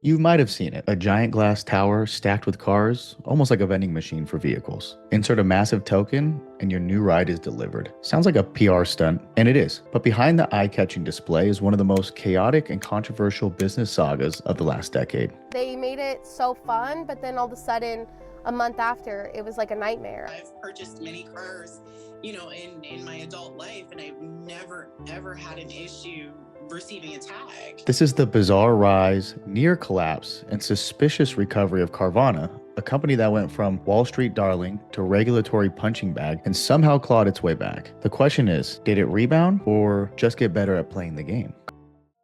You might have seen it, a giant glass tower stacked with cars, almost like a vending machine for vehicles. Insert a massive token and your new ride is delivered. Sounds like a PR stunt, and it is. But behind the eye-catching display is one of the most chaotic and controversial business sagas of the last decade. They made it so fun, but then all of a sudden, a month after, it was like a nightmare. I've purchased many cars, in my adult life, and I've never, ever had an issue receiving a tag. This is the bizarre rise, near collapse, and suspicious recovery of Carvana, a company that went from Wall Street darling to regulatory punching bag and somehow clawed its way back. The question is, did it rebound or just get better at playing the game?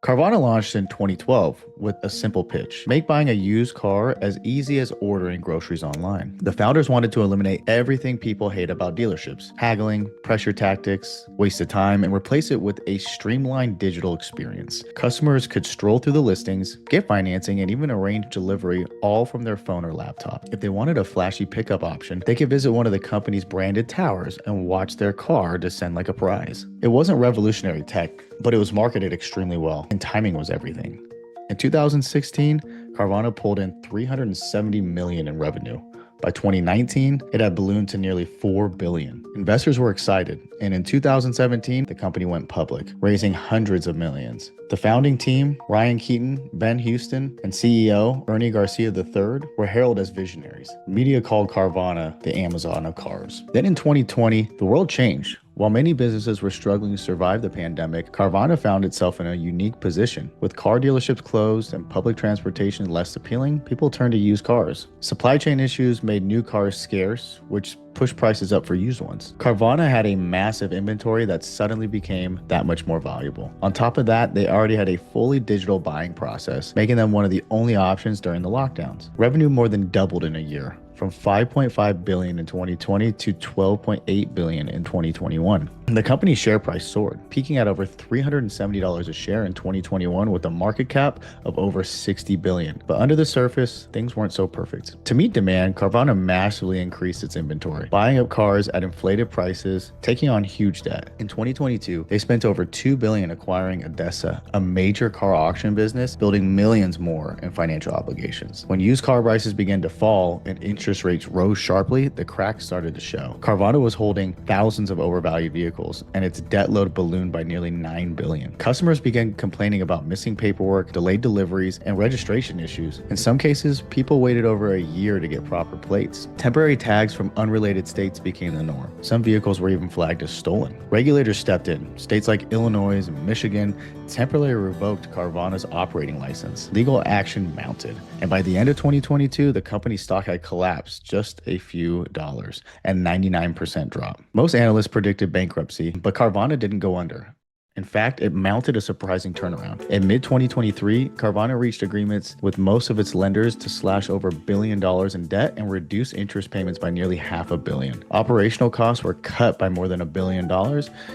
Carvana launched in 2012 with a simple pitch: make buying a used car as easy as ordering groceries online. The founders wanted to eliminate everything people hate about dealerships: haggling, pressure tactics, wasted time, and replace it with a streamlined digital experience. Customers could stroll through the listings, get financing, and even arrange delivery all from their phone or laptop. If they wanted a flashy pickup option, they could visit one of the company's branded towers and watch their car descend like a prize. It wasn't revolutionary tech, but it was marketed extremely well, and timing was everything. In 2016, Carvana pulled in $370 million in revenue. By 2019, it had ballooned to nearly $4 billion. Investors were excited, and in 2017, the company went public, raising hundreds of millions. The founding team, Ryan Keaton, Ben Houston, and CEO Ernie Garcia III, were hailed as visionaries. Media called Carvana the Amazon of cars. Then in 2020, the world changed. While many businesses were struggling to survive the pandemic, Carvana found itself in a unique position. With car dealerships closed and public transportation less appealing, people turned to used cars. Supply chain issues made new cars scarce, which pushed prices up for used ones. Carvana had a massive inventory that suddenly became that much more valuable. On top of that, they already had a fully digital buying process, making them one of the only options during the lockdowns. Revenue more than doubled in a year, from $5.5 billion in 2020 to $12.8 billion in 2021. The company's share price soared, peaking at over $370 a share in 2021 with a market cap of over $60 billion. But under the surface, things weren't so perfect. To meet demand, Carvana massively increased its inventory, buying up cars at inflated prices, taking on huge debt. In 2022, they spent over $2 billion acquiring ADESA, a major car auction business, building millions more in financial obligations. When used car prices began to fall and interest rates rose sharply, the cracks started to show. Carvana was holding thousands of overvalued vehicles, and its debt load ballooned by nearly $9 billion. Customers began complaining about missing paperwork, delayed deliveries, and registration issues. In some cases, people waited over a year to get proper plates. Temporary tags from unrelated states became the norm. Some vehicles were even flagged as stolen. Regulators stepped in. States like Illinois and Michigan temporarily revoked Carvana's operating license. Legal action mounted, and by the end of 2022, the company's stock had collapsed just a few dollars, and 99% drop. Most analysts predicted bankruptcy, but Carvana didn't go under. In fact, it mounted a surprising turnaround. In mid-2023, Carvana reached agreements with most of its lenders to slash over $1 billion in debt and reduce interest payments by nearly $500 million. Operational costs were cut by more than $1 billion,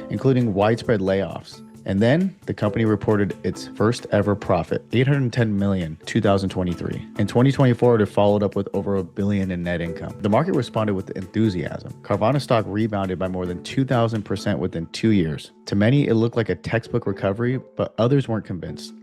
including widespread layoffs. And then the company reported its first ever profit, $810 million, 2023. In 2024, it followed up with over $1 billion in net income. The market responded with enthusiasm. Carvana stock rebounded by more than 2,000% within 2 years. To many, it looked like a textbook recovery, but others weren't convinced.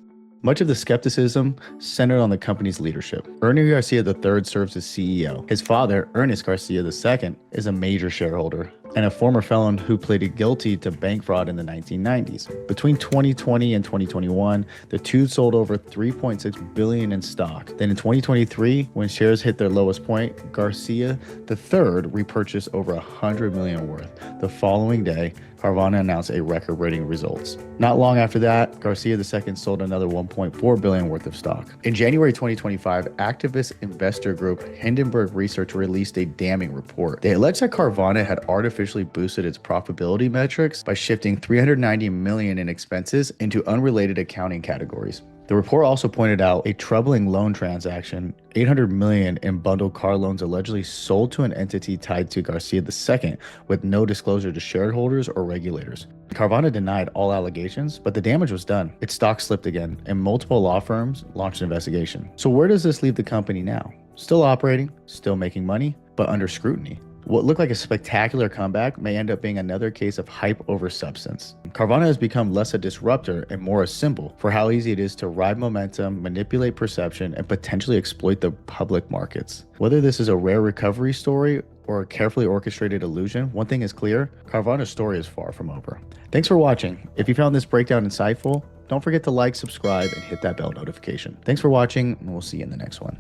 Much of the skepticism centered on the company's leadership. Ernie Garcia III serves as CEO. His father, Ernest Garcia II, is a major shareholder and a former felon who pleaded guilty to bank fraud in the 1990s. Between 2020 and 2021, the two sold over $3.6 billion in stock. Then in 2023, when shares hit their lowest point, Garcia III repurchased over $100 million worth. The following day, Carvana announced a record-breaking results. Not long after that, Garcia II sold another $1.4 billion worth of stock. In January 2025, activist investor group Hindenburg Research released a damning report. They alleged that Carvana had artificially boosted its profitability metrics by shifting $390 million in expenses into unrelated accounting categories. The report also pointed out a troubling loan transaction, $800 million in bundled car loans allegedly sold to an entity tied to Garcia II with no disclosure to shareholders or regulators. Carvana denied all allegations, but the damage was done. Its stock slipped again, and multiple law firms launched an investigation. So where does this leave the company now? Still operating, still making money, but under scrutiny. What looked like a spectacular comeback may end up being another case of hype over substance. Carvana has become less a disruptor and more a symbol for how easy it is to ride momentum, manipulate perception, and potentially exploit the public markets. Whether this is a rare recovery story or a carefully orchestrated illusion, one thing is clear: Carvana's story is far from over. Thanks for watching. If you found this breakdown insightful, don't forget to like, subscribe, and hit that bell notification. Thanks for watching, and we'll see you in the next one.